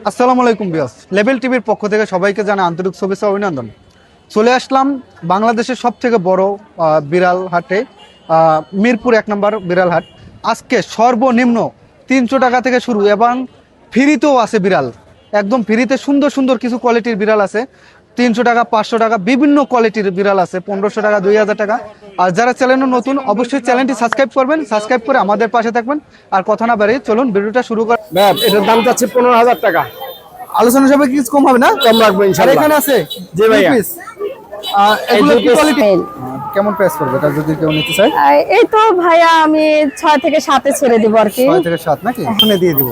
আসসালামু আলাইকুম বিয়াস, লেভেল টিভির পক্ষ থেকে সবাইকে জানাই আন্তরিক শুভেচ্ছা অভিনন্দন। চলে আসলাম বাংলাদেশের সবথেকে বড় বিড়াল হাটে, মিরপুর 1 নম্বর বিড়াল হাট। আজকে সর্বনিম্ন 300 টাকা থেকে শুরু এবং ফ্রিতেও আছে বিড়াল, একদম ফ্রিতে সুন্দর সুন্দর কিছু কোয়ালিটির বিড়াল আছে। 300 টাকা, 500 টাকা, বিভিন্ন কোয়ালিটির বিড়াল আছে, 1500 টাকা, 2000 টাকা। আর যারা চ্যানেলে নতুন অবশ্যই চ্যানেলটি সাবস্ক্রাইব করবেন, সাবস্ক্রাইব করে আমাদের পাশে থাকবেন। আর কথা না বাড়িয়ে চলুন ভিডিওটা শুরু কর। এটার দাম চাচ্ছে 15,000 টাকা। আলোচনা সবাই কিছু কম হবে না? কম রাখবো আর ইনশাআল্লাহ। এখানে আছে জি ভাইয়া। এগুলো কি কোয়ালিটি? কেমন প্রাইস পড়বে এটা যদি কেউ নিতে চায়? এই তো ভাইয়া আমি 6 থেকে 7 ছেড়ে দিব আর কি। 6 থেকে 7 নাকি? শুনে দিয়ে দিব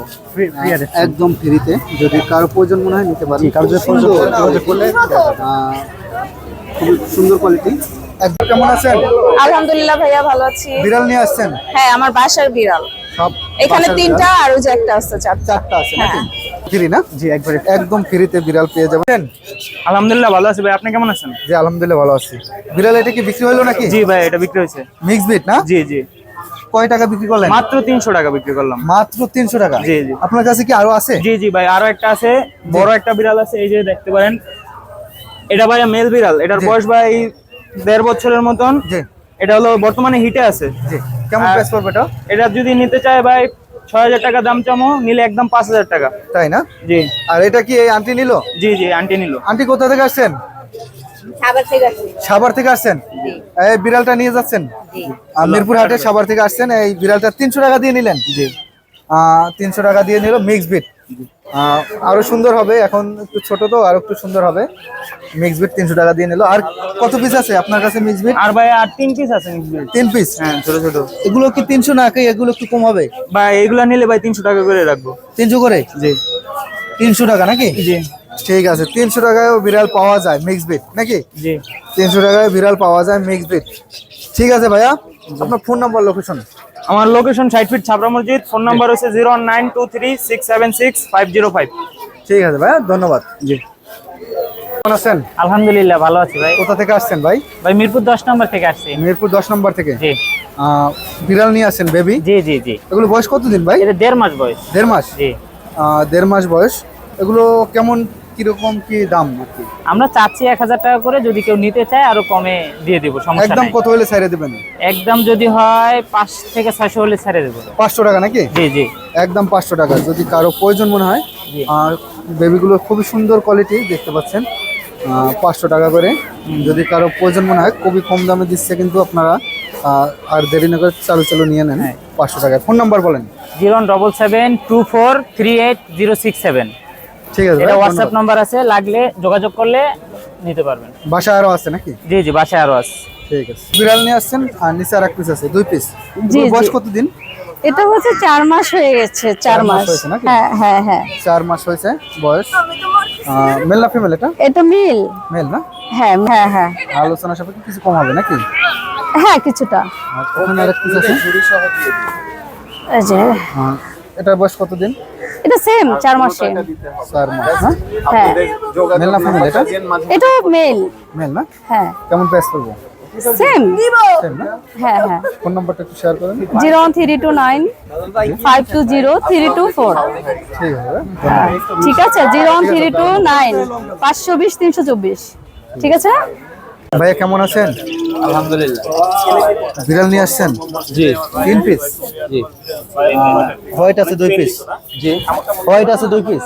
একদম ফ্রিতে, যদি কারো প্রয়োজন মনে হয় নিতে পারেন। কারো যদি প্রয়োজন যোগাযোগ করলে খুব সুন্দর কোয়ালিটি। একদম কেমন আছেন? আলহামদুলিল্লাহ ভাইয়া ভালো আছি। বিড়াল নিয়ে আসছেন? হ্যাঁ আমার বাসার বিড়াল সব এখানে বাসার 3টা আর ওই যে একটা আছে 4টা। 4টা আছে নাকি? হ্যাঁ। ফ্রি না? জি একবারে একদম ফ্রিতে বিড়াল পেয়ে যাবেন। আলহামদুলিল্লাহ ভালো আছি ভাই, আপনি কেমন আছেন? জি আলহামদুলিল্লাহ ভালো আছি। বিড়াল এটা কি বিক্রি হলো নাকি? জি ভাই, এটা বিক্রি হয়েছে। মিক্স বিট না? জি জি, কয় টাকা বিক্রি করলেন? মাত্র 300 টাকা বিক্রি করলাম। মাত্র 300 টাকা? জি, জি। আপনার কাছে কি আরো আছে? জি জি ভাই, আরো একটা আছে, বড় একটা বিড়াল আছে, এই যে দেখতে পারেন। এটা ভাই মেল বিড়াল, এটার জি। বয়স ভাই 1.5 বছরের মতন। জি এটা হলো বর্তমানে হিটে আছে। জি। কেমন আর প্রাইস পড়বে এটা? এটা যদি নিতে চায় ভাই 6,000 টাকা দাম চামো, নিলে একদম 5,000 টাকা। তাই না? জি আর এটা কি এই আন্টি নিল? জি জি, আন্টি নিল। আন্টি কোথা থেকে আসছেন? সাভার থেকে আসছেন? এই বিড়ালটা নিয়ে যাচ্ছেন? মিরপুর হাটে সাভার থেকে আসছেন, এই বিড়ালটা 300 টাকা দিয়ে নিলেন? জি। 300 টাকা দিয়ে নিল মিক্স বিট। আরো সুন্দর হবে, এখন একটু ছোট তো আরো একটু সুন্দর হবে। মিক্স বিট 300 টাকা দিয়ে নিল। আর কত পিস আছে আপনার কাছে মিক্স বিট? আর ভাই আর 3 পিস আছে। 3 পিস? হ্যাঁ, ছোট ছোট। এগুলো কি 300 না, এগুলো একটু কম হবে? ভাই এগুলা নিলে ভাই 300 টাকা করে রাখবো। 300 করে? জি 300 টাকা নাকি? জি ঠিক আছে, 300 টাকায়ও বিড়াল পাওয়া যায় মিক্স বিট নাকি? জি। 300 টাকায় বিড়াল পাওয়া যায় মিক্স বিট। ঠিক আছে ভাইয়া, আপনার ফোন নাম্বার, লোকেশন? আমার লোকেশন 60 ফিট ছাবড়া মসজিদ। ফোন নাম্বার হচ্ছে 01923676505। ঠিক আছে ভাইয়া, ধন্যবাদ। জি। কেমন আছেন? আলহামদুলিল্লাহ ভালো আছি ভাই। কোথা থেকে আসছেন ভাই? ভাই মিরপুর 10 নম্বর থেকে আসছি। মিরপুর 10 নম্বর থেকে? জি বিড়াল নিয়ে আসছেন বেবি? জি জি জি। এগুলো বয়স কতদিন ভাই? এটা 1.5 মাস বয়স। 1.5 মাস? জি। 1.5 মাস বয়স। এগুলো কেমন কিরকম কি দাম আর কি? আমরা চাচ্ছি 1000 টাকা করে, যদি কেউ নিতে চায় আরো কমে দিয়ে দেব, সমস্যা একদম নাই। কত হলে ছেড়ে দিবেন? একদম যদি হয় 5 থেকে 600 হলে ছেড়ে দেব। 500 টাকা নাকি? জি জি একদম 500 টাকা যদি কারো প্রয়োজন মনে হয়। জি। আর বেবিগুলো খুবই সুন্দর কোয়ালিটি দেখতে পাচ্ছেন। 500 টাকা করে যদি কারো প্রয়োজন মনে হয়, খুবই কম দামে দিচ্ছে কিন্তু আপনারা আর দেরি না করে চালু চালু নিয়ে নেন। 500 টাকায়। ফোন নাম্বার বলেন? 07724386067। ঠিক আছে, এটা হোয়াটসঅ্যাপ নাম্বার আছে, লাগলে যোগাযোগ করলে নিতে পারবেন। বাসা আরো আছে নাকি? জি জি, বাসায় আরো আছে। ঠিক আছে। বিড়াল নিয়ে আসছেন আর নিচে আর এক পিস আছে, 2 পিস। জি, বয়স জি। কতদিন? এটা হচ্ছে 4 মাস হয়ে গেছে। 4 মাস হয়েছে নাকি? হ্যাঁ হ্যাঁ হ্যাঁ। 4 মাস হয়েছে বয়স। মেল না ফিমেল এটা? এটা মিল। মেল না? হ্যাঁ হ্যাঁ হ্যাঁ আলোচনা সাপেক্ষে কিছু কম হবে নাকি? হ্যাঁ কিছুটা। আর ওখানে আরেক পিস আছে। এই যে এটার বয়স কতদিন? এটা সেম 4 মাস সেম। 4 মাস না? হ্যাঁ মেল না ফিমেল এটা? এটা মেল। মেল না? হ্যাঁ কেমন প্রাইস পড়বে? সেম। সেম না? হ্যাঁ হ্যাঁ। ফোন নাম্বারটা একটু শেয়ার করেন। 01329520324। ঠিক আছে। ঠিক আছে, 01329520324। ঠিক আছে। ভাইয়া কেমন আছেন? আলহামদুলিল্লাহ। বিড়াল নিয়ে আসছেন? জি 3 পিস? জি হোয়াইট আছে 2 পিস? জি। হোয়াইট আছে 2 পিস?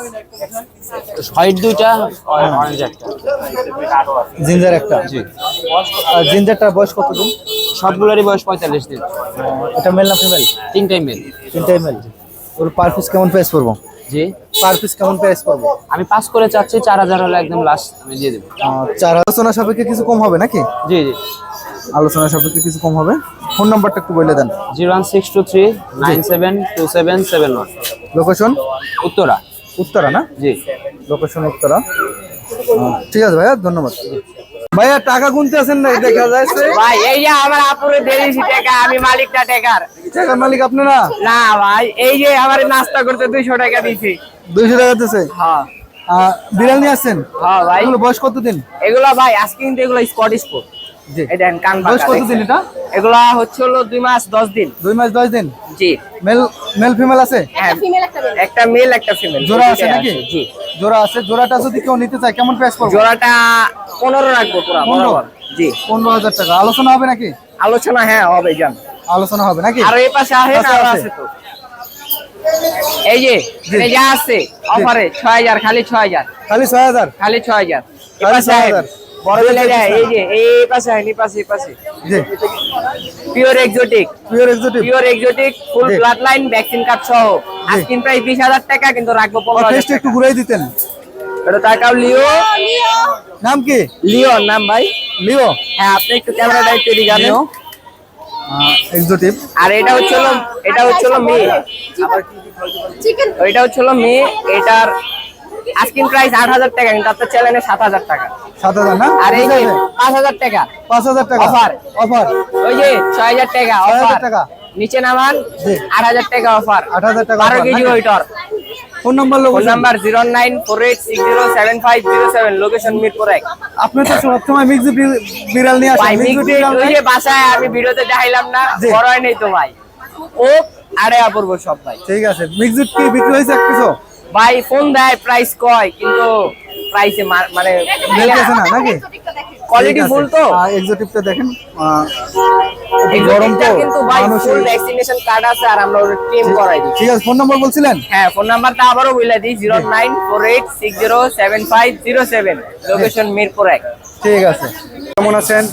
হোয়াইট দুইটা, অরেঞ্জ একটা। জিঞ্জার একটা? জি। আর জিঞ্জারটার বয়স কতদিন? সবগুলোরই বয়স 45 দিন। এটা মেল না ফিমেল? তিনটাই মেল। তিনটাই মেল। ওর পার পিস কেমন প্রাইস পড়বো? জি। পার পিস কেমন প্রাইস পড়বো? আমি 5 করে চাচ্ছি, 4000 হলে একদম লাস্ট আমি দিয়ে দেব। 4 আলোচনা সাপেক্ষে কিছু কম হবে নাকি? জি জি। আলোচনা সাপেক্ষে কিছু কম হবে। ফোন নাম্বারটা একটু বলে দেন। 01623972771। লোকেশন? উত্তরা। উত্তরা না? জি। লোকেশন উত্তরা। ঠিক আছে ভাইয়া, ধন্যবাদ। ভাইয়া টাকা গুনতে আছেন না দেখা যাচ্ছে? ভাই এই যে আমার আপুরে দেড়িশি টাকা, আমি মালিকটা টাকার টাকার মালিক আপনি না? না ভাই, এই যে আমার নাস্তা করতে 200 টাকা দিছি। 200 টাকা দিতেছে? হ্যাঁ বিড়াল নিয়ে আসছেন? হ্যাঁ ভাই, এগুলো বয়স কতদিন? এগুলা ভাই আজকে কিন্তু এগুলো স্কটিশ পোড। জি। এই দেখেন কান বয়স পাকা কতদিন দেখছেন? এটা? এগুলা হচ্ছে হলো 2 মাস 10 দিন। 2 মাস 10 দিন। জি। মেল ফিমেল আছে? হ্যাঁ, একটা মেল একটা ফিমেল। জোড়া আছে নাকি? জি। জোড়া আছে। জোড়াটা যদি কেউ নিতে চায় কেমন প্রাইস পড়বে? জোড়াটা 15 রাখবো পুরো 15? বরাবর। জি। 15,000 টাকা। আলোচনা হবে নাকি? আলোচনা হ্যাঁ হবে জান। আলোচনা হবে নাকি? আর এই পাশে আহেন পাশে আর আছে। আছে তো। এই যে এখানে যা আছে অফারে 6000 খালি 6000 খালি 6,000? খালি 6000 এই খালি পাশে আহেন। 6,000 বড় বেলে যায় এই যে এই পাশে আহেন এই পাশে জি। Pure exotic pure exotic. ফুল জি। ব্লাড লাইন ভ্যাকসিন কার্ড সহ আস্কিং প্রাইস 20000 টাকা কিন্তু রাখবো টেস্ট 15,000 একটু টাকা। ঘুরাই দিতেন। এটা তাকাও নাম কি? লিওর নাম ভাই। লিও। হ্যাঁ আপনি একটু ক্যামেরা দায়িত্ব দিয়ে জানেন। লিও এক্সোটিক। আর এটা হচ্ছে হলো মেয়ে। ওইটা হচ্ছে হলো মেয়ে। এটার আস্কিং প্রাইস 8000 টাকা কিন্তু আপনার চ্যানেলে 7000 টাকা। 7,000 না? আর এই যে 5000 টাকা 5,000 টাকা অফার। অফার। ওই যে 6000 টাকা 6,000 অফার টাকা। নিচে নামান জি। 8000 টাকা অফার 8,000 টাকা 12 offer, কেজি নাকি? ওইটার। Phone number phone number 0948607507 location Mirpur 1। আপনি তো সবসময় মিক্স বিড়াল নিয়ে ভাই আসেন। মিক্স মিক্সড বিড়াল ওই যে বাসায় আমি ভিডিওতে দেখাইলাম না জি। বড় হয় নাই তো ভাই ও আড়ে অপূর্ব সব ভাই। ঠিক আছে। মিক্স কি বিক্রি হয়েছে কিছু? ভাই ফোন দেয় প্রাইস কয় কিন্তু প্রাইসে মানে মিলতেছে না নাকি? কোয়ালিটি ফুল তো এক্সোটিকটা দেখেন। গরম তো তো, কিন্তু ভাই মানুষের- ফুল ভ্যাকসিনেশন কার্ড আছে আর আমরা ওর টিম করাই দিই। ঠিক আছে। ফোন নাম্বার বলছিলেন? হ্যাঁ ফোন নাম্বারটা আবারও বলে দিই 0948607507 লোকেশন মিরপুর 1। ঠিক আছে। কেমন আছেন?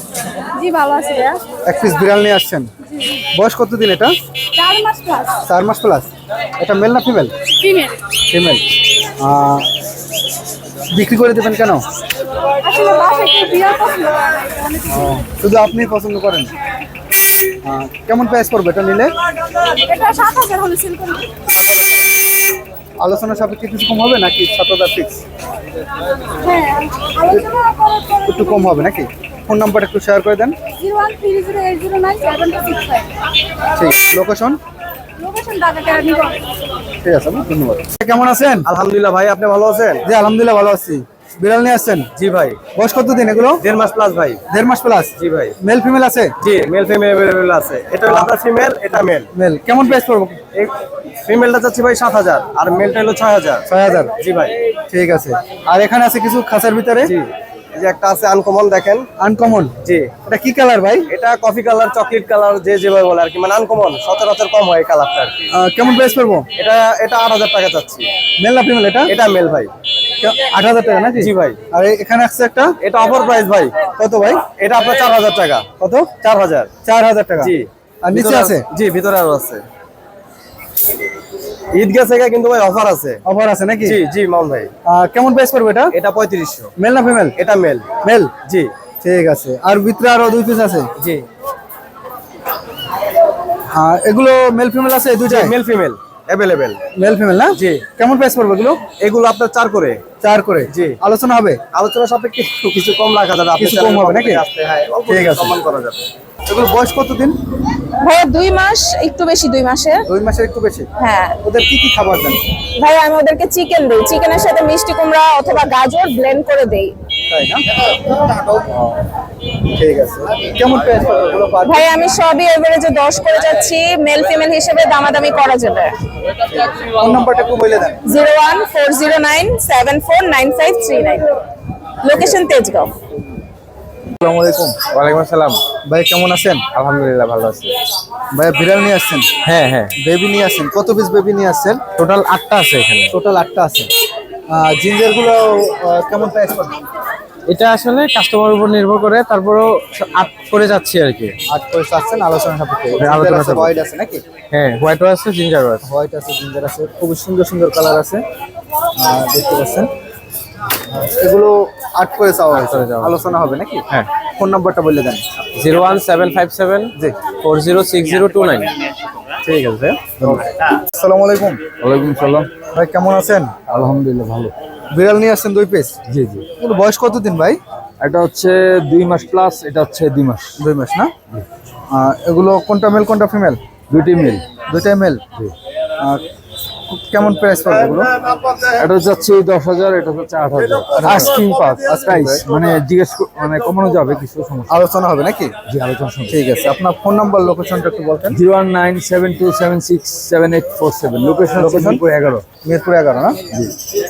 জি ভালো আছি ভাইয়া। এক পিস বিড়াল নিয়ে আসছেন। বয়স কতদিন এটা? 4 মাস প্লাস 4 মাস প্লাস। এটা মেল না ফিমেল? ফিমেল। ফিমেল। বিক্রি করে দেবেন কেন? আসলে বাসায় একটু বিড়াল পছন্দ করে না, অনেক শুধু আপনি পছন্দ করেন? কেমন প্রাইস পড়বে এটা নিলে? এটা 7000 হলে সেল করব। আলোচনা সাপেক্ষে কিছু কম হবে নাকি 7,000 ফিক্স? হ্যাঁ আলোচনা করার পরে একটু কম হবে নাকি? ফোন নাম্বারটা একটু শেয়ার করে দেন। 01308097265 ঠিক। লোকেশন? লোকেশন ঢাকা কেরানীগঞ্জ। ঠিক আছে, ধন্যবাদ। কেমন আছেন? আলহামদুলিল্লাহ ভাই, আপনি ভালো আছেন? জি আলহামদুলিল্লাহ ভালো আছি। বিড়াল নিয়ে আসছেন? জি ভাই। বয়স কতদিন এগুলো? 1.5 মাস প্লাস ভাই। 1.5 মাস প্লাস। জি ভাই। মেল ফিমেল আছে? জি, মেল ফিমেল अवेलेबल আছে। এটা হলো আপনার ফিমেল, এটা মেল। মেল। কেমন প্রাইস পড়বে? এই ফিমেলটা চাচ্ছি ভাই 7000 আর মেলটা হলো 6000। 6,000। জি ভাই। ঠিক আছে। আর এখানে আছে কিছু খাঁচার ভিতরে? জি, এই যে একটা আছে আনকমন দেখেন। আনকমন? জি, এটা কি কালার ভাই? এটা কফি কালার, চকলেট কালার, যে যেভাবে বলে আর কি, মানে আনকমন, সচরাচর কম হয় এই কালারটা আর কি। কেমন প্রাইস পড়বো? এটা 8000 টাকা চাচ্ছি। মেল না ফিমেল এটা? এটা মেল ভাই। 8,000 টাকা নাকি? জি ভাই। আর এখানে আছে একটা? এটা অফার প্রাইস ভাই। কত ভাই? এটা আপনার 4000 টাকা। কত? 4000। 4,000 টাকা। জি। আর নিচে ভিতরে আছে? জি, ভিতরে আরো আছে। ঈদ গেছে কিন্তু ভাই অফার আছে। অফার আছে নাকি? জি জি মামুন ভাই। কেমন প্রাইস পড়বে এটা? এটা 3500। মেল না ফিমেল? এটা মেল। মেল। জি ঠিক আছে। আর ভিতরে আরো 2 পিস আছে? জি। এগুলো মেল ফিমেল আছে দুইটাই? Male female available. Male female না? জি। কেমন প্রাইস পড়বে এগুলো? এগুলো আপনার 4 করে। 4 করে। জি। আলোচনা হবে? আলোচনা সাপেক্ষে কিছু কম রাখা যাবে। কিছু কম হবে নাকি? হ্যাঁ, অল্প ঠিক কিছু আছে। সম্মান করা যাবে। এগুলো বয়স কতদিন? ভাইয়া 2 মাস, একটু বেশি 2 মাসের। 2 মাসের একটু বেশি। হ্যাঁ ওদের কি কি খাবার দেন? ভাই আমি ওদেরকে চিকেন দিই, চিকেনের সাথে মিষ্টি কুমড়া অথবা গাজর ব্লেন্ড করে দেই। তাই না? ঠিক আছে। কেমন প্রাইস পড়বে এগুলো পার? ভাই আমি সবই এভারেজে 10 করে যাচ্ছি, মেল ফিমেল হিসেবে দামাদামি করা যাবে। ফোন নাম্বারটা একটু বলে দেন। 01409749539। লোকেশন তেজগাঁও। আসসালামু আলাইকুম। ওয়ালাইকুম আসসালাম। ভাই কেমন আছেন? আলহামদুলিল্লাহ ভালো আছি। ভাই বিড়াল নিয়ে আসছেন? হ্যাঁ হ্যাঁ, বেবি নিয়ে আসছেন? কত পিস বেবি নিয়ে আসছেন? টোটাল 8টা আছে এখানে। টোটাল 8টা আছে। জিঞ্জার গুলো কেমন প্রাইস পড়বে? এটা আসলে কাস্টমারের উপর নির্ভর করে, তারপরেও 8 করে যাচ্ছি আর কি। 8 করে চাচ্ছেন, আলোচনা সাপেক্ষে। আলোচনা আছে, সাপেক্ষে। হোয়াইট আছে নাকি? হ্যাঁ, হোয়াইটও আছে, জিঞ্জারও আছে। হোয়াইট আছে, জিঞ্জার আছে, খুব সুন্দর সুন্দর কালার আছে। দেখতে পাচ্ছেন এগুলো 8 করে চাওয়া হয়েছে। করে চাওয়া। আলোচনা হবে নাকি? হ্যাঁ। ফোন নাম্বারটা বলে দেন। 01757 জি। 406029। ঠিক আছে ভাই, ধন্যবাদ। আসসালামু আলাইকুম। ওয়ালাইকুম সালাম। ভাই কেমন আছেন? আলহামদুলিল্লাহ ভালো। বিড়াল নিয়ে আসছেন 2 পিস? জি জি। এগুলো বয়স কতদিন ভাই? এটা হচ্ছে 2 মাস প্লাস, এটা হচ্ছে 2 মাস। 2 মাস না? এগুলো কোনটা মেল কোনটা ফিমেল? দুইটি মিল। দুইটাই মেল। কেমন প্রাইস পড়বে এগুলো? এটা যাচ্ছে 10,000, এটা যাচ্ছে 8,000। আস্কিং প্রাইস মানে মানে কমানো যাবে, কিছু সমস্যা আলোচনা হবে নাকি? জি, আলোচনা শুনুন। ঠিক আছে, আপনার ফোন নাম্বার লোকেশনটা একটু বলতেন। 01972767847, লোকেশন মিরপুর 11। মিরপুর 11 না? জি,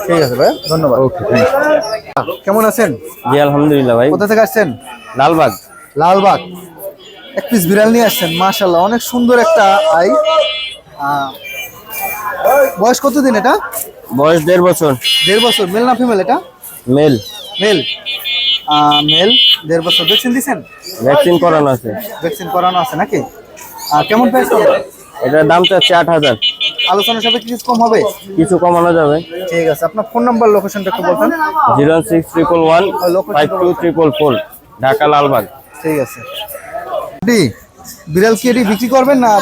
ঠিক আছে ভাই, ধন্যবাদ। ওকে, থ্যাংক ইউ। কেমন আছেন? জি আলহামদুলিল্লাহ ভাই। কোথা থেকে আসছেন? লালবাগ। লালবাগ। এক পিস বিড়াল নিয়ে আসছেন, মাশাআল্লাহ, অনেক সুন্দর একটা আই। বয়স কতদিন এটা? বয়স 1.5 বছর। 1.5 বছর। মেল না ফিমেল এটা? মেল। মেল। মেল, 1.5 বছর। ভ্যাকসিন দিছেন? ভ্যাকসিন করানো আছে। ভ্যাকসিন করানো আছে নাকি? কেমন প্রাইস হবে? এটার দাম চাচ্ছে 8,000। আলোচনা সাপেক্ষে কিছু কম হবে? কিছু কমানো যাবে। ঠিক আছে, আপনার ফোন নাম্বার লোকেশনটা একটু বলতেন। 06111523444, ঢাকা লালবাগ। ঠিক আছে। বিড়াল কি এটি বিক্রি করবেন না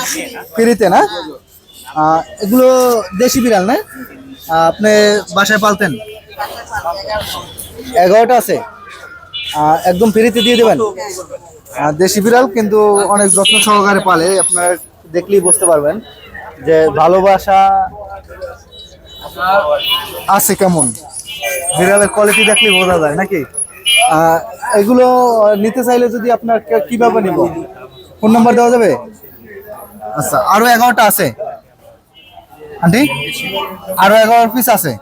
ফ্রিতে? না, এগুলো দেশি বিড়াল না? আপনি বাসায় পালতেন? 11টা আছে, একদম ফ্রিতে দিয়ে দেবেন। দেশি বিড়াল কিন্তু অনেক যত্ন সহকারে পালে, আপনারা দেখলেই বুঝতে পারবেন যে ভালোবাসা আছে কেমন। বিড়ালের কোয়ালিটি দেখলেই বোঝা যায় নাকি? এগুলো নিতে চাইলে যদি আপনার কিভাবে নিব? ফোন নাম্বার দেওয়া যাবে? আচ্ছা, আরো 11টা আছে আন্টি, আরো 11 পিস আছে,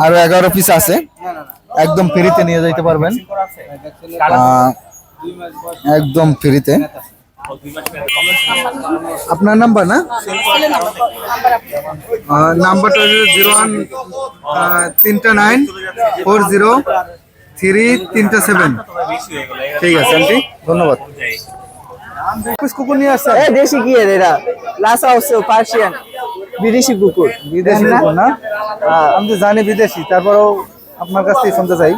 আরো 11 পিস আছে, একদম ফ্রিতে নিয়ে যাইতে পারবেন, একদম ফ্রিতে। আপনার নাম্বার না? নাম্বারটা 013940337। ঠিক আছে আন্টি, ধন্যবাদ। কুকুর নিয়ে আসছেন? দেশি কি এরা? লাসা হচ্ছে পার্সিয়ান, বিদেশি কুকুর। বিদেশি কুকুর না? আমি তো জানি বিদেশি, তারপরেও আপনার কাছ থেকে শুনতে চাই।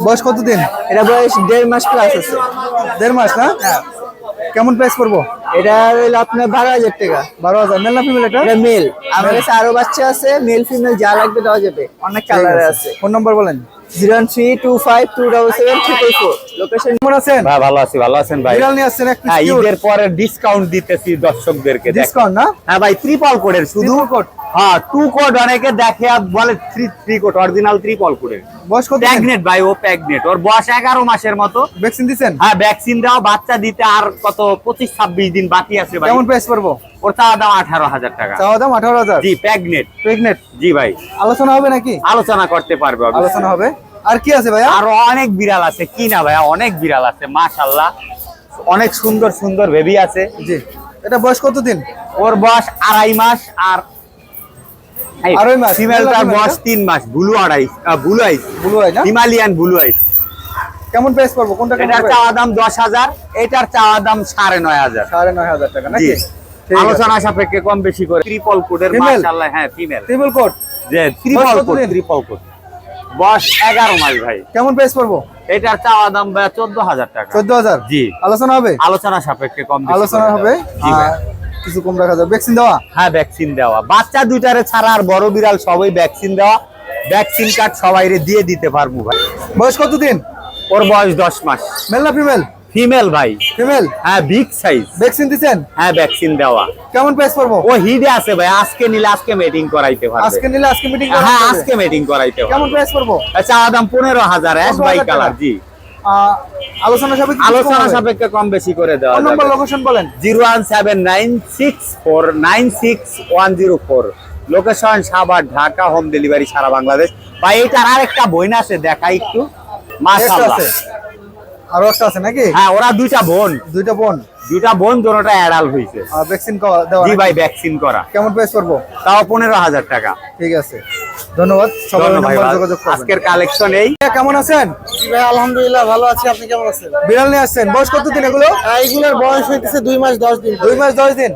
বয়স কতদিন? এটা বয়স 1.5 মাস প্লাস আছে। 1.5 মাস না? কেমন প্রাইস পড়বো? এটা হলো আপনার 12,000 টাকা। 12,000। মেল না ফিমেল এটা? এটা মেল। আমার কাছে আরো বাচ্চা আছে, মেল ফিমেল যা লাগবে দেওয়া যাবে, অনেক কালার আছে। ফোন নাম্বার বলেন। 032527744। লোকেশন। কেমন আছেন? ভাই ভালো আছি। ভালো আছেন ভাই? বিড়াল নিয়ে আসছেন এক পিস। হ্যাঁ, ঈদের পরে ডিসকাউন্ট দিতেছি দর্শকদেরকে। ডিসকাউন্ট না? হ্যাঁ ভাই, ট্রিপল কোডের শুধু। হ্যাঁ, 2 কোড অনেকে দেখে আর বলে 3 কোড, অরিজিনাল ট্রিপল কোডের। বয়স কত? প্রেগনেট ভাই, ও প্রেগনেট। ওর বয়স 11 মাসের মতো। ভ্যাকসিন দিছেন? হ্যাঁ, ভ্যাকসিন দাও, বাচ্চা দিতে আর কত 25-26 দিন বাকি আছে ভাই। কেমন প্রাইস পড়বো? ওর চাওয়া দাম 18,000 টাকা। চাওয়া দাম 18,000? জি, প্রেগনেট। প্রেগনেট? জি ভাই, আলোচনা হবে নাকি? আলোচনা করতে পারবে অবশ্যই। আলোচনা হবে। আর কি আছে ভাইয়া? আরো অনেক বিড়াল আছে, কি না ভাইয়া, অনেক বিড়াল আছে মাশাআল্লাহ। অনেক সুন্দর সুন্দর বেবি আছে। জি। এটা বয়স কতদিন? ওর বয়স 2.5 মাস। আর 2.5 মাস। ফিমেলটার বয়স 3 মাস। ব্লু আইস, ব্লু আই না? হিমালয়ান ব্লু আইস। কেমন প্রাইস পড়বো? কোনটা কেমন? এটার চাওয়া দাম 10,000, এটার চাওয়া দাম 9,500। 9,500 টাকা জি, নাকি? আলোচনা সাপেক্ষে কম বেশি করে। ট্রিপল কোডের Female? মাশাআল্লাহ। হ্যাঁ, ফিমেল। Triple coat? যে বয়স ট্রিপল কোড, কতদিন? Triple code. বয়স 11 মাস ভাই। কেমন প্রাইস পড়বো? এটার চাওয়া দাম ভাই 14,000 টাকা। 14,000? জি, আলোচনা হবে? আলোচনা সাপেক্ষে কম বেশি আলোচনা করে হবে। দেওয়া। জি ভাই। কিছু কম রাখা যাবে। ভ্যাকসিন দেওয়া? হ্যাঁ, ভ্যাকসিন দেওয়া। বাচ্চা দুইটারে ছাড়া আর বড় বিড়াল সবাই ভ্যাকসিন দেওয়া। ভ্যাকসিন কার্ড সবাইরে দিয়ে দিতে পারবো ভাই। বয়স কতদিন? ওর বয়স 10 মাস। মেল না ফিমেল? ফিমেল ভাই। ফিমেল? হ্যাঁ, বিগ সাইজ। ভ্যাকসিন দিছেন? হ্যাঁ, ভ্যাকসিন দেওয়া। কেমন প্রাইস পড়বো? ও হিডে আছে ভাই, আজকে নিলে আজকে মিটিং করাইতে পারবে। আজকে নিলে আজকে মিটিং করা হ্যাঁ, হবে? আজকে মিটিং করাইতে পারবে। কেমন প্রাইস পড়বো? চাওয়া দাম 15,000, অ্যাশ বাই 15,000 কালার। টাকা। জি, আলোচনা সাপেক্ষে আলোচনা সাপেক্ষে কম বেশি করে দেওয়া ফোন নাম্বার যাবে। লোকেশন বলেন। 01796496104। Location Savar, Dhaka. Home delivery সারা বাংলাদেশ। ভাই, এটার আরেকটা বইন আছে, দেখা একটু। মাশাআল্লাহ। আছে? আরো একটা আছে নাকি? হ্যাঁ, ওরা দুইটা বোন। দুইটা বোন? দুইটা বোন, দুটোটা অ্যাডাল্ট হয়েছে। ভ্যাকসিন দেওয়া? জি ভাই, ভ্যাকসিন করা। কেমন প্রাইস পড়বো? তাও 15,000 টাকা। ঠিক আছে, ধন্যবাদ। সবাই ধন্যবাদ ভাই। নাম্বার যোগাযোগ করবেন। আজকের কালেকশন এই। কেমন আছেন? জি ভাই, আলহামদুলিল্লাহ ভালো আছি। আপনি কেমন আছেন? বিড়াল নিয়ে আসছেন, বয়স কতদিন এগুলো? এইগুলোর বয়স হইতেছে 2 মাস 10 দিন। 2 মাস 10 দিন।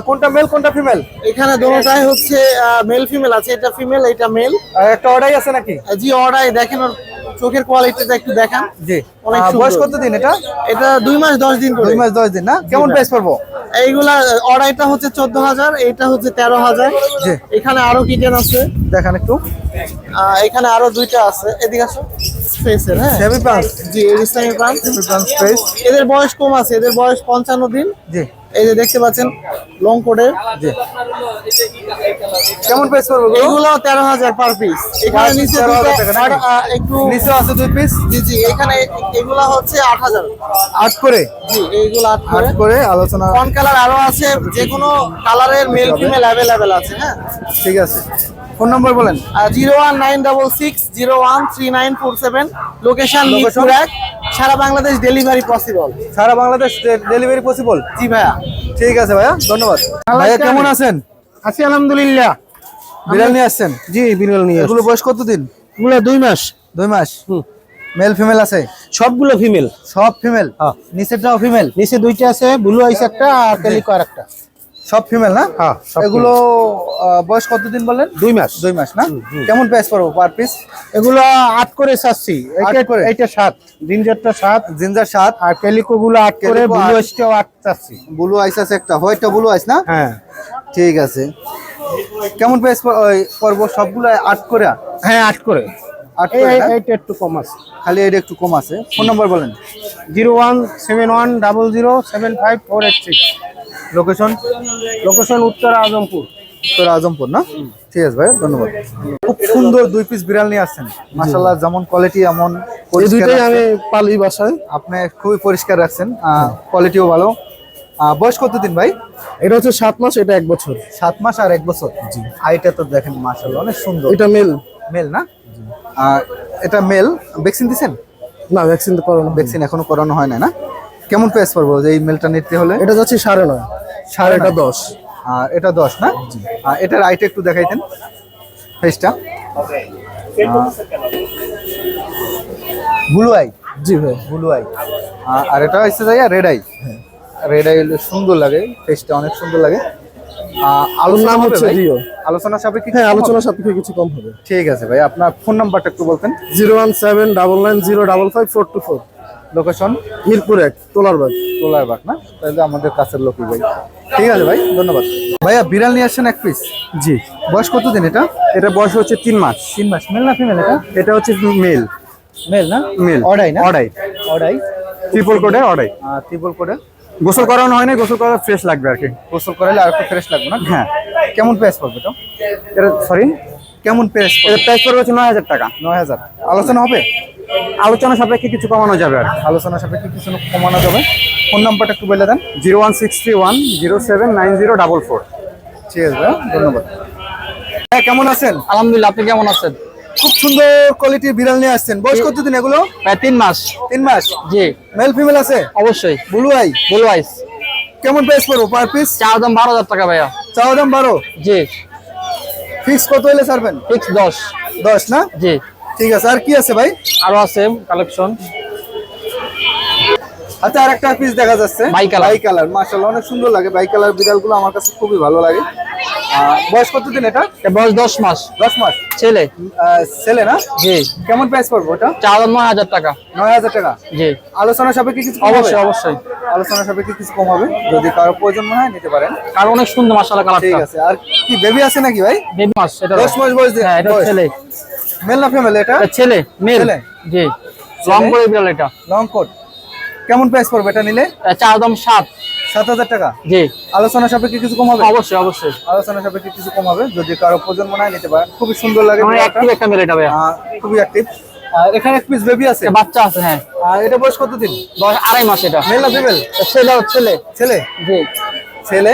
কোনটা মেল কোনটা ফিমেল? এখানে দোনোটাই হচ্ছে মেল ফিমেল আছে। এটা ফিমেল, এটা মেল। একটা অর্ডার আছে নাকি? জি, অর্ডার দেখেন, ওর চোখের কোয়ালিটিটা একটু দেখান। জি। অনেক বয়স সুন্দর। কতদিন এটা? এটা 2 মাস 10 দিন করে। 2 মাস 10 দিন না? কেমন ভাই। প্রাইস পড়বো? এইগুলা অর্ডারটা হচ্ছে 14,000, এটা হচ্ছে 13,000। জি। এখানে আরো কিটেন আছে। দেখান একটু। এখানে আরো দুইটা আছে। এদিকে আসো। স্পেসের, হ্যাঁ। সেমি পাঁচ। জি, ইসলামী প্রান্ত। সেমি পাঁচ স্পেস। এদের বয়স কম আছে, এদের বয়স 55 দিন। জি। এই যে দেখতে পাচ্ছেন লং কোটের, জি কেমন প্রাইস পড়বে গো? এগুলো 13,000 পার পিস। এখানে নিচে 13,000 টাকা দুইটা নাকি? আর একটু নিচে আছে 2 পিস জি জি, এখানে এগুলা হচ্ছে 8,000। 8 করে জি, এইগুলো 8 করে। 8 করে আলোচনা ফন কালার আরো আছে, যে কোনো কালারের মেল ফিমেল অ্যাভেলেবেল আছে। হ্যাঁ, ঠিক আছে। ফোন নাম্বার বলেন। 01966 লোকেশন Location? মিরপুর 1, সারা বাংলাদেশ ডেলিভারি পসিবল। সারা বাংলাদেশ ডেলিভারি পসিবল? জি ভাইয়া। ঠিক আছে ভাইয়া, ধন্যবাদ। ভাইয়া কেমন আছেন? আছি আলহামদুলিল্লাহ। বিড়াল নিয়ে আসছেন? জি, বিরল নিয়ে এগুলো বয়স কতদিন? এগুলো 2 মাস। 2 মাস। মেল ফিমেল আছে? সবগুলো ফিমেল। সব ফিমেল? হ্যাঁ। নিচেরটাও ফিমেল? নিচে দুইটা আছে, ব্লু আইস একটা আর ক্যালিকো আর একটা। সব ফিমেল না? হ্যাঁ, সব এগুলো বয়স কতদিন বললেন? 2 মাস। 2 মাস না? কেমন প্রাইস পড়বে পার পিস? এগুলো 8 করে চাচ্ছি। 8 করে? এইটা 7, জিঞ্জারটা 7, জিঞ্জার 7, আর ক্যালিকো গুলো 8 করে, Calico ব্লু 8 আইসটাও 8 চাচ্ছি। ব্লু আইস আছে একটা, হোয়াইটটা ব্লু আইস না? হ্যাঁ ঠিক আছে। কেমন প্রাইস পড়বো সবগুলো 8 করে? হ্যাঁ, 8 করে। 8 করে না? এইটা একটু কম আছে। খালি এটা একটু কম আছে। ফোন নাম্বার বলেন। 01710075486। লোকেশন? লোকেশন উত্তর আজমপুর। উত্তর আজমপুর না? ঠিক আছে ভাই, ধন্যবাদ। খুব সুন্দর 2 পিস বিড়াল নিয়ে আসছেন, মাশাআল্লাহ। যেমন কোয়ালিটি এমন এই পরিষ্কার দুইটাই রাখছেন। আমি পালি বাসায়। আপনি খুবই পরিষ্কার রাখছেন, কোয়ালিটিও ভালো। বয়স কতদিন ভাই? এটা হচ্ছে 7 মাস, এটা 1 বছর। 7 মাস আর 1 বছর। জি, আইটা তো দেখেন মাশাআল্লাহ অনেক সুন্দর। এটা মেল। মেল না? এটা মেল। ভ্যাকসিন দিছেন? না, ভ্যাকসিন তো করানো। ভ্যাকসিন এখনো করানো হয় না না? কেমন প্রাইস পড়বো যে এই মেলটা নিতে হলে? এটা যাচ্ছে 9.5, আর এটা 10। এটা 10 না? এটার আইটা একটু দেখাইতেন ফেসটা। Blue eye? জি ভাই। Blue eye. আর এটা হচ্ছে যাই রেড আই। রেড আই সুন্দর লাগে, ফেসটা অনেক সুন্দর লাগে। আলোচনা নাম হবে হচ্ছে ভাই? রিও। আলোচনা সাপেক্ষে হ্যাঁ, কিছু কম আলোচনা হবে? সাপেক্ষে কিছু কম হবে। ঠিক আছে ভাই, আপনার ফোন নাম্বারটা একটু বলতেন। 01799055424। লোকেশন? মিরপুর 1, তোলারবাগ। তোলারবাগ না? তাহলে আমাদের কাছের লোকই ভাই। ঠিক আছে ভাই, ধন্যবাদ। ভাইয়া বিড়াল নিয়ে আসছেন 1 পিস? জি। বয়স কতদিন এটা? এটা বয়স হচ্ছে 3 মাস। 3 মাস। মেল না ফিমেল এটা? এটা হচ্ছে মেল। মেল না? মেল। অডাই না? অডাই। অডাই। ট্রিপল কোডে অডাই। ট্রিপল করে গোসল করানো হয় না, গোসল করা ফ্রেশ লাগবে আর কি। গোসল করালে আর একটু ফ্রেশ লাগবে না? হ্যাঁ। কেমন প্রাইস পড়বে এটা? এটা সরি, কেমন প্রাইস? এটা প্রাইস পড়বে হচ্ছে 9,000 টাকা। 9,000। আলোচনা হবে? আলোচনা সাপেক্ষে কিছু কমানো যাবে আর কি। আলোচনা সাপেক্ষে কিছু কমানো যাবে। ফোন নাম্বারটা একটু বলে দেন। 01631079044। ঠিক আছে ভাই, ধন্যবাদ। হ্যাঁ, কেমন আছেন? আলহামদুলিল্লাহ, আপনি কেমন আছেন? খুব সুন্দর কোয়ালিটির বিড়াল নিয়ে আসছেন। বয়স কতদিন এগুলো? প্রায় 3 মাস। 3 মাস। জি, মেল ফিমেল আছে? অবশ্যই। Blue eye. ব্লু আইস। কেমন প্রাইস পড়বো পার পিস? চাওয়া দাম 12,000 টাকা ভাইয়া। চাওয়া দাম 12? জি, ফিক্স কত হলে ছাড়বেন? ফিক্স 10। 10 না? জি, ঠিক আছে। আর কি আছে ভাই? আরো আছে কালেকশন। আচ্ছা, আর একটা পিস দেখা যাচ্ছে বাই কালার। বাই কালার, মাশাআল্লাহ অনেক সুন্দর লাগে। বাই কালার বিড়ালগুলো আমার কাছে খুবই ভালো লাগে। বয়স কতদিন এটা? এর বয়স 10 মাস। 10 মাস। ছেলে। ছেলে না? জি, কেমন প্রাইস পড়বে ওটা? চাওয়া দাম 9,000 টাকা। 9,000 টাকা। জি, আলোচনা সাপেক্ষে কিছু কম হবে? অবশ্যই অবশ্যই। আলোচনা সাপেক্ষে কিছু কম হবে, যদি কারো প্রয়োজন মনে হয় নিতে পারেন। আর অনেক সুন্দর মাশাআল্লাহ ঠিক কালারটা। আছে। আর কি বেবি আছে নাকি ভাই? বেবি মাস এটা। 10 মাস বয়স? হ্যাঁ, এটা ছেলে। মেল না ফিমেল এটা? এটা ছেলে, মেল। ছেলে? জি, লং করে বিড়াল এটা। Long coat. কেমন প্রাইস পড়বে এটা নিলে? চাওয়া দাম 7। 7,000 টাকা। জি, আলোচনা সাপেক্ষে কিছু কম হবে? অবশ্যই অবশ্যই। আলোচনা সাপেক্ষে কিছু কম হবে, যদি কারো প্রয়োজন মনে হয় নিতে পারেন। খুবই সুন্দর লাগে আমার বিড়ালটা। অ্যাক্টিভ একটা মেল এটা ভাইয়া। খুবই অ্যাক্টিভ। এখানে এক পিস বেবি আছে। একটা বাচ্চা আছে। হ্যাঁ, এটা বয়স কতদিন? বয়স 2.5 মাস এটা। মেল না ফিমেল? ছেলে ছেলে। ছেলে। জি, ছেলে।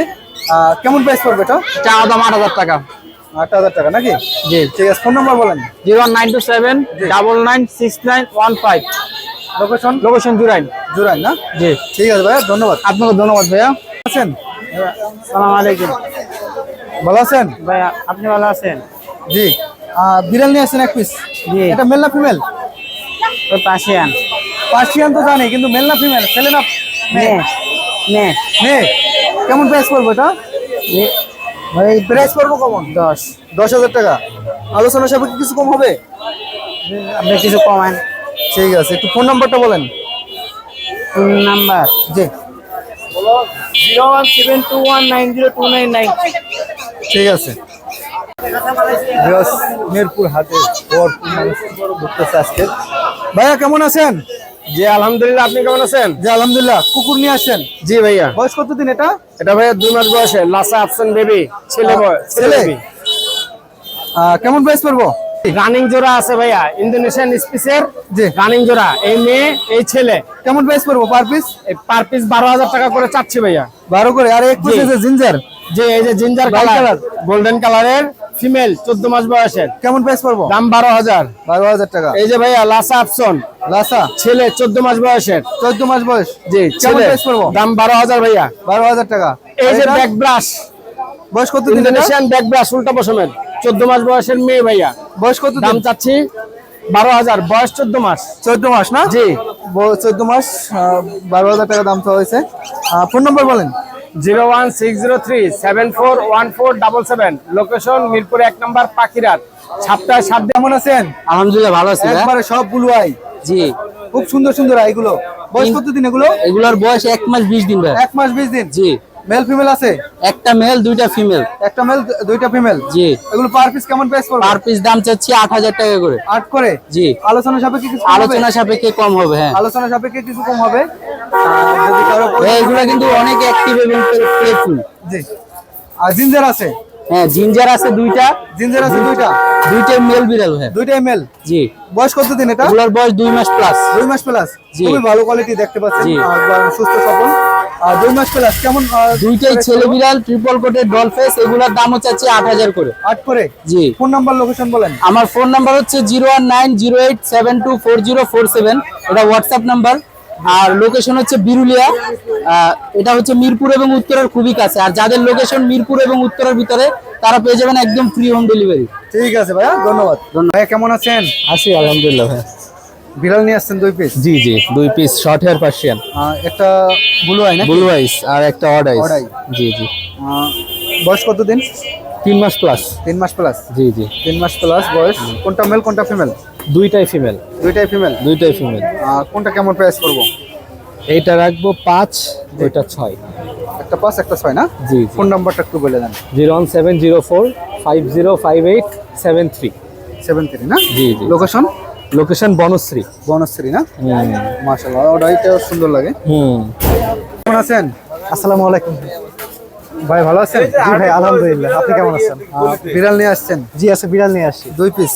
কেমন প্রাইস পড়বে এটা? চাওয়া দাম 8,000 টাকা। 8,000 টাকা নাকি? জি, ঠিক আছে। ফোন নাম্বার বলেন। 01927996915। লোকেশন? লোকেশন জুরাইন। জুরাইন না? জি, ঠিক আছে ভাইয়া, ধন্যবাদ। আপনাকে ধন্যবাদ ভাইয়া। আছেন? সালাম আলাইকুম ভালো আছেন? ভাইয়া, আপনি ভালো আছেন? জি। বিড়াল নিয়ে আসছেন এক পিস। জি, এটা মেল না ফিমেল? তো পাশিয়ান। পার্সিয়ান তো জানি, কিন্তু মেল না ফিমেল? ছেলে না মেয়ে? নে মেয়ে। কেমন প্রাইস পড়বে এটা? ভাই, প্রাইস পড়বো কেমন? 10,000 টাকা। আলোচনা সাপেক্ষে কিছু কম হবে? আপনি কিছু কমান। ঠিক আছে। একটু ফোন নাম্বারটা বলেন। নাম্বার জি। 01721902999। ঠিক আছে। মিরপুর হাটে ঘুরতেছে আজকে। ভাইয়া কেমন আছেন? জি আলহামদুলিল্লাহ, আপনি কেমন আছেন? জি আলহামদুলিল্লাহ। কুকুর নিয়ে আসছেন, জি ভাইয়া, বয়স কতদিন এটা? এটা ভাইয়া 2 মাস বয়সে লাসা আফসান বেবি, ছেলে ছেলে? baby। কেমন প্রাইস পড়বো? রানিং জোড়া আছে ভাইয়া, ইন্দোনেশিয়ান স্পিসের জি। রানিং জোড়া, এই মেয়ে এই ছেলে। কেমন প্রাইস পড়বো পার পিস? পার পিস 12,000 টাকা করে চাচ্ছি ভাইয়া। 12 করে। আর এক পিস জি। আছে জিঞ্জার, যে এই যে জিঞ্জার লাল কালার, কালার। গোল্ডেন কালারের ফিমেল, 14 মাস বয়সের, কেমন প্রাইস পড়বো? দাম 12,000। 12,000 টাকা। এই যে ভাইয়া লাসা আফসন, লাসা ছেলে 14 মাস বয়সের, 14 মাস বয়স। জি কেমন ছেলে, প্রাইস পড়বো? দাম 12,000 ভাইয়া। 12,000 টাকা। এই যে এটা? ব্যাক ব্রাশ, বয়স কতদিন এটা? ইন্দোনেশিয়ান ব্যাক ব্রাশ উল্টা পশমের, 14 মাস বয়সের মেয়ে ভাইয়া, বয়স কতদিন? দাম চাচ্ছি 12,000, বয়স 14 মাস। 14 মাস না? জি। 14 মাস, 12,000 টাকা দাম চাওয়া হয়েছে। ফোন নম্বর বলেন। 01603741477, লোকেশন মিরপুর 1 নম্বর পাখিরাট, সপ্তাহে 7 দিন। কেমন আছেন? আলহামদুলিল্লাহ ভালো আছি ভাইয়া। একবারে সব ব্লু আই, জি, খুব সুন্দর সুন্দর আইগুলো। বয়স কতদিন এগুলো? এগুলোর বয়স 1 মাস 20 দিন ভাই। 1 মাস 20 দিন। জি, মেল ফিমেল আছে? একটা মেল দুইটা ফিমেল। একটা মেল দুইটা ফিমেল। জি, এগুলো পার পিস কেমন প্রাইস পড়বে? পার পিস দাম চাচ্ছি 8,000 টাকা করে। 8 করে। জি, আলোচনা সাপেক্ষে কিছু কম হবে? আলোচনা সাপেক্ষে কম হবে। হ্যাঁ আলোচনা সাপেক্ষে কিছু কম হবে। যদি কারো ভাই, এগুলো কিন্তু অনেক অ্যাক্টিভ এবং প্লেফুল। জি। আর জিঞ্জার আছে? হ্যাঁ, জিঞ্জার আছে দুইটা, জিঞ্জার আছে দুইটা। দুইটাই মেল বিড়াল। হ্যাঁ দুইটাই মেল। জি, বয়স কতদিন এটা? এগুলোর বয়স 2 মাস প্লাস। 2 মাস প্লাস। জি। খুবই ভালো কোয়ালিটি দেখতে পাচ্ছেন, জি। একদম সুস্থ সবল। 2 মাস প্লাস। কেমন? দুইটাই ছেলে বিড়াল, ট্রিপল কোটের ডল ফেস। এগুলোর দামও চাচ্ছি 8,000 করে। 8 করে। জি। ফোন নাম্বার লোকেশন বলেন। আমার ফোন নাম্বার হচ্ছে 01908724047, এটা হোয়াটসঅ্যাপ নাম্বার। আর লোকেশন হচ্ছে বিরুলিয়া, এটা হচ্ছে মিরপুর এবং উত্তরের খুবই কাছে। আর যাদের লোকেশন মিরপুর এবং উত্তরের ভিতরে, তারা পেয়ে যাবেন একদম ফ্রি হোম ডেলিভারি। ঠিক আছে ভাইয়া, ধন্যবাদ। ভাইয়া কেমন আছেন? আছি আলহামদুলিল্লাহ ভাই। বিড়াল নিয়ে আসছেন 2 পিস। জি জি, 2 পিস শর্ট হেয়ার পার্সিয়ান, একটা ব্লু আই না? ব্লু আইস আর একটা অড আইস। Odd eye। জি জি, বয়স কতদিন? 3 মাস প্লাস। 3 মাস প্লাস। জি জি, 3 মাস প্লাস বয়স। কোনটা মেল কোনটা ফিমেল? দুইটাই ফিমেল। দুইটাই ফিমেল। দুইটাই ফিমেল। কোনটা কেমন প্রাইস করব? এইটা রাখবো 5, ওইটা 6। একটা 5 একটা 6 না? জি জি, ফোন নাম্বারটা একটু বলে দেন। 01704505873। 73 না? জি জি, লোকেশন? লোকেশন বনশ্রী। বনশ্রী না? মাশাআল্লাহ, ওটাইটা সুন্দর লাগে। কেমন আছেন? আসসালামু আলাইকুম ভাই ভালো আছেন? জি ভাই আলহামদুলিল্লাহ, আপনি কেমন আছেন? বিড়াল নিয়ে আসছেন? জি আছে, বিড়াল নিয়ে আসছি। 2 পিস।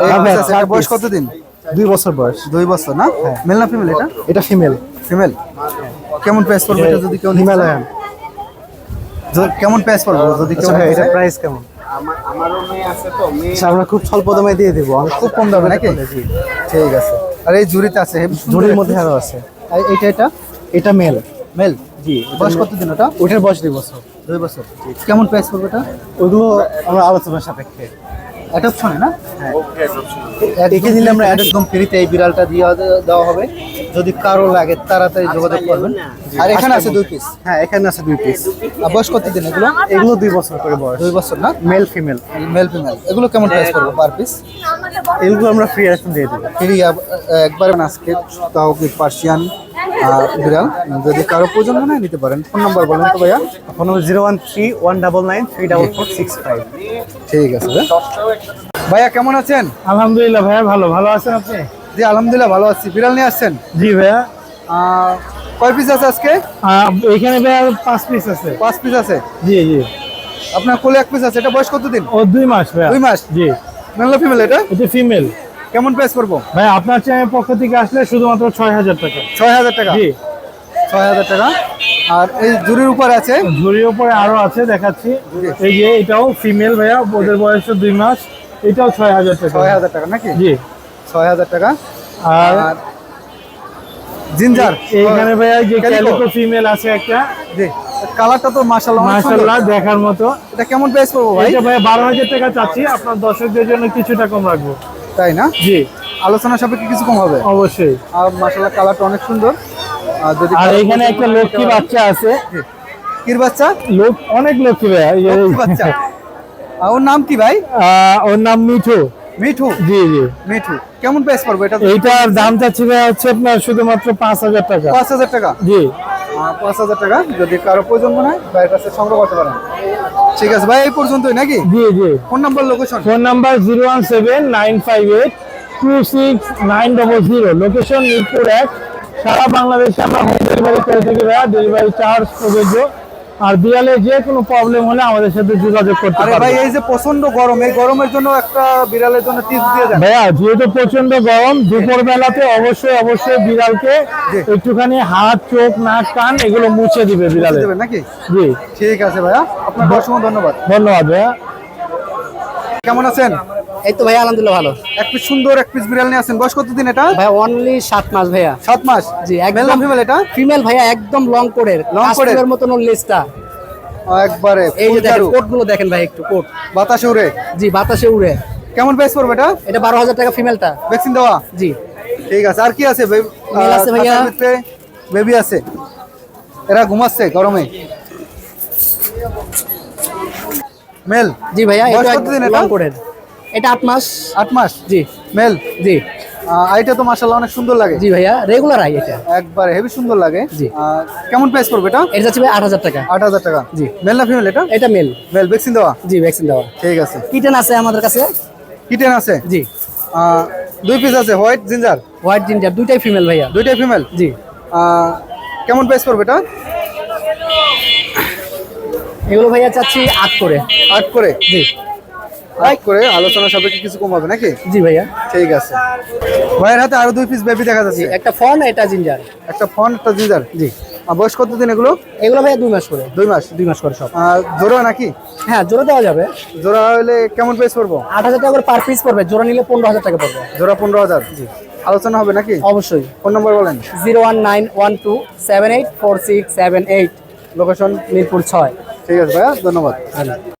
হ্যাঁ ভাই, 4 বয়স piece। কতদিন? 2 বছর বয়স। 2 বছর না? মেল না ফিমেল এটা? এটা ফিমেল, ফিমেল। কেমন প্রাইস পড়বে এটা যদি কেউ নিতে চায়? হিমালয়ান। কেমন প্রাইস পড়বে যদি কেউ আচ্ছা ভাই, নিতে এটা চায়? প্রাইস কেমন? আচ্ছা, আমরা খুব স্বল্প দামে দিয়ে দেবো। খুব কম দামে নাকি? ঠিক আছে। আর এই জুড়িতে আছে, ঝুড়ির মধ্যে আরো আছে। আর এটা এটা মেল। মেল। জি, বয়স কতদিন ওটা? ওটার বয়স 2 বছর। 2 বছর। কেমন প্রাইস পড়বে এটা? ওগুলো আমরা আলোচনার সাপেক্ষে। অ্যাডপশনে না? একে দিলে আমরা একদম ফ্রিতে এই বিড়ালটা দেওয়া হবে। যদি কারো লাগে তাড়াতাড়ি যোগাযোগ করবেন। আর এখানে আছে 2 পিস। হ্যাঁ, এখানে আছে 2 পিস। আর বয়স কতদিন এগুলো? এগুলো 2 বছর করে বয়স। 2 বছর না? Male female. Male female. এগুলো কেমন প্রাইস পড়বে পার পিস? এগুলো আমরা ফ্রি রেশন দিয়ে দেবো। ফ্রি একবার আজকে তাও কি পার্সিয়ান বিড়াল, যদি কারো প্রয়োজন হয় নিতে পারেন। ফোন নাম্বার বলেন তো ভাইয়া। ফোন নম্বর 01319934465। ঠিক আছে ভাইয়া, কেমন আছেন? আলহামদুলিল্লাহ ভাইয়া, ভালো আছেন আপনি? জি আলহামদুলিল্লাহ ভালো আছি। বিড়াল নিয়ে আসছেন? জি ভাইয়া, কয় পিস আছে আজকে? এখানে ভাইয়া 5 পিস আছে। 5 পিস আছে। জি জি, আপনার কোলে 1 পিস আছে। এটা বয়স কতদিন? ও 2 মাস ভাইয়া। 2 মাস। জি, মেল না ফিমেল এটা? এটা ফিমেল। কেমন প্রাইস পড়বো? ভাই আপনার চ্যানেলের পক্ষ থেকে আসলে শুধুমাত্র 6000 টাকা। 6000 টাকা। জি, 6000 টাকা। আর এই জুরির উপরে আছে? ঝুড়ির উপরে আরো আছে, দেখাচ্ছি। এই যে এটাও ফিমেল ভাইয়া, ওদের বয়স 2 মাস। এটাও 6000 টাকা। 6000 টাকা নাকি? জি। 6000 টাকা। আর আর জিঞ্জার এইখানে ভাইয়া যে Calico? ক্যালিকো ফিমেল আছে একটা, জি, কালারটা তো মাশাআল্লাহ অনেক সুন্দর। মাশাআল্লাহ দেখার মতো। এটা কেমন প্রাইস পড়বো ভাই? এটা ভাইয়া 12000 টাকা চাচ্ছি, আপনার দর্শকদের জন্য কিছুটা কম রাখবো। তাই না? জি, আলোচনা সাপেক্ষে কিছু কম হবে। অবশ্যই। আর মাশাআল্লাহ কালারটা অনেক সুন্দর। আর যদি আর কারো এখানে একটা প্রয়োজন হয় লক্ষ্মী বাচ্চা আছে। জি। কির বাচ্চা? অনেক লক্ষ্মী ভাইয়া। লক্ষ্মী বাচ্চা। ওর নাম কি ভাই? ওর নাম মিঠু। মিঠু। জি জি, মিঠু। কেমন প্রাইস পড়বে এটা? এইটার দাম চাচ্ছি ভাইয়া হচ্ছে আপনার শুধুমাত্র 5000 টাকা। 5000 টাকা। জি, 5000 টাকা। যদি কারো প্রয়োজন মনে হয় ভাইয়ের কাছে সংগ্রহ করতে পারেন। ঠিক আছে ভাই, এই পর্যন্তই নাকি? জি জি। Phone number location? Phone number 62900, location Mirpur 1, সারা বাংলাদেশে আমরা হোম ডেলিভারি করে থাকি ভাইয়া, ডেলিভারি চার্জ প্রযোজ্য। আর বিড়ালে যে কোনো প্রবলেম হলে আমাদের সাথে যোগাযোগ করতে আরে ভাই পারবেন। এই যে প্রচন্ড গরম, এই গরমের জন্য একটা বিড়ালের জন্য টিপস দিয়ে দেন। ভাইয়া যেহেতু প্রচন্ড গরম, দুপুর বেলাতে অবশ্যই বিড়ালকে একটুখানি হাত, চোখ, নাক, কান এগুলো মুছে দিবে বিড়ালে। দেবেন নাকি? জি, ঠিক আছে ভাইয়া, আপনার অসংখ্য ধন্যবাদ। ধন্যবাদ ভাইয়া। কেমন আছেন? এই তো ভাইয়া আলহামদুলিল্লাহ ভালো। এক পিস সুন্দর এক পিস বিড়াল নিয়ে আছেন, বয়স কতদিন এটা? ভাই অনলি 7 মাস ভাইয়া। 7 মাস। জি, মেল না ফিমেল এটা? ফিমেল ভাইয়া, একদম লং কোডের, Long coat এর? মতন লেজটা। একবারে এই যে ফুল দেখেন চারু, কোট গুলো দেখেন ভাই, একটু কোট। বাতাসে উড়ে। জি, বাতাসে উড়ে। কেমন প্রাইস পড়বে এটা? এটা 12,000 টাকা ফিমেলটা। ভ্যাকসিন দেওয়া? জি, ঠিক আছে। আর কি আছে? Male আছে ভাইয়া। বেবি আছে, এরা ঘুমাচ্ছে গরমে। মেল? জি ভাইয়া, বয়স এটা কতদিন এটা? লং কোডের। এটা 8 মাস। 8 মাস। জি মেল? জি আইটা তো মাশাআল্লাহ অনেক সুন্দর লাগে। জি ভাইয়া, রেগুলার আই এটা। একবারে হেভি সুন্দর লাগে। জি। কেমন প্রাইস পড়বে এটা? এটা যাচ্ছে ভাই 8,000 টাকা। 8,000 টাকা। জি। মেল না ফিমেল এটা? এটা মেল। মেল, ভ্যাকসিন দেওয়া? জি, ভ্যাকসিন দেওয়া। ঠিক আছে। কিটেন আছে আমাদের কাছে। কিটেন আছে? জি, 2 পিস আছে, হোয়াইট জিঞ্জার। হোয়াইট জিঞ্জার, দুইটাই ফিমেল ভাইয়া। দুইটাই ফিমেল। জি, কেমন প্রাইস পড়বে এটা? এগুলো ভাইয়া চাচ্ছি 8 করে। 8 করে? জি 8 করে, আলোচনা সাপেক্ষে কিছু কম হবে নাকি? জি ভাইয়া। ঠিক আছে। ভাইয়ের হাতে আরো 2 পিস বেবি দেখা যাচ্ছে, একটা ফন, এটা জিঞ্জার। একটা ফন, একটা জিঞ্জার। জি, বয়স কতদিন এগুলো? এগুলো ভাইয়া 2 মাস করে। 2 মাস। 2 মাস করে সব। জোড়া নাকি? হ্যাঁ, জোড়া দেওয়া যাবে। জোড়া হলে কেমন প্রাইস পড়বো? 8,000 টাকা করে পার পিস পড়বে, জোড়া নিলে 15,000 টাকা পড়বে। জোড়া 15,000। জি। আলোচনা হবে নাকি? অবশ্যই। ফোন নাম্বার বলেন। 01912784678, লোকেশন? মিরপুর 6। ঠিক আছে ভাইয়া, ধন্যবাদ।